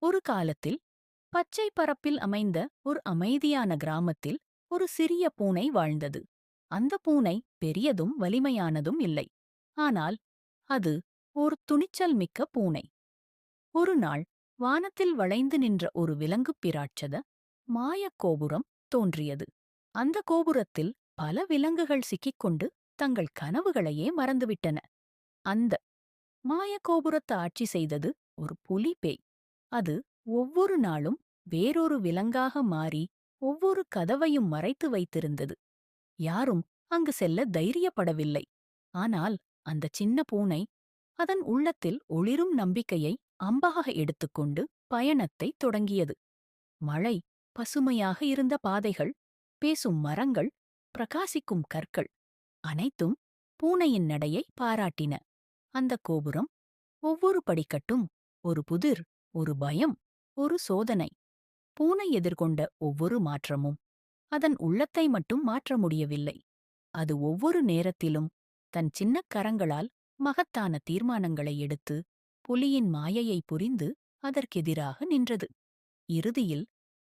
ஒரு காலத்தில் பச்சை பரப்பில் அமைந்த ஒரு அமைதியான கிராமத்தில் ஒரு சிறிய பூனை வாழ்ந்தது. அந்த பூனை பெரியதும் வலிமையானதும் இல்லை. ஆனால் அது ஒரு துணிச்சல் மிக்க பூனை. ஒரு நாள் வானத்தில் வளைந்து நின்ற ஒரு விலங்குப் பிராட்சத மாயக் கோபுரம் தோன்றியது. அந்த கோபுரத்தில் பல விலங்குகள் சிக்கிக்கொண்டு தங்கள் கனவுகளையே மறந்துவிட்டன. அந்த மாயக் கோபுரத்தை ஆட்சி செய்தது ஒரு புலி பேய். அது ஒவ்வொரு நாளும் வேறொரு விலங்காக மாறி ஒவ்வொரு கதவையும் மறைத்து வைத்திருந்தது. யாரும் அங்கு செல்ல தைரியப்படவில்லை. ஆனால் அந்த சின்ன பூனை அதன் உள்ளத்தில் ஒளிரும் நம்பிக்கையை அம்பாக எடுத்துக்கொண்டு பயணத்தைத் தொடங்கியது. மழை, பசுமையாக இருந்த பாதைகள், பேசும் மரங்கள், பிரகாசிக்கும் கற்கள் அனைத்தும் பூனையின் நடையை பாராட்டின. அந்த கோபுரம், ஒவ்வொரு படிக்கட்டும் ஒரு புதிர், ஒரு பயம், ஒரு சோதனை. பூனை எதிர்கொண்ட ஒவ்வொரு மாற்றமும் அதன் உள்ளத்தை மட்டும் மாற்ற முடியவில்லை. அது ஒவ்வொரு நேரத்திலும் தன் சின்னக் கரங்களால் மகத்தான தீர்மானங்களை எடுத்து புலியின் மாயையை புரிந்து அதற்கெதிராக நின்றது. இறுதியில்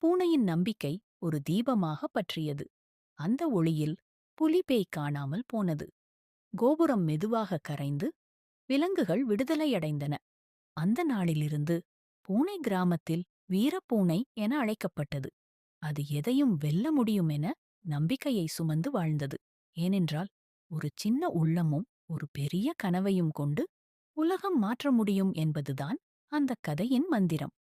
பூனையின் நம்பிக்கை ஒரு தீபமாக பற்றியது. அந்த ஒளியில் புலிபேய் காணாமல் போனது. கோபுரம் மெதுவாக கரைந்து விலங்குகள் விடுதலையடைந்தன. அந்த நாளிலிருந்து பூனை கிராமத்தில் வீரப்பூனை என அழைக்கப்பட்டது. அது எதையும் வெல்ல முடியும் என நம்பிக்கையை சுமந்து வாழ்ந்தது. ஏனென்றால் ஒரு சின்ன உள்ளமும் ஒரு பெரிய கனவையும் கொண்டு உலகம் மாற்ற முடியும் என்பதுதான் அந்தக் கதையின் மந்திரம்.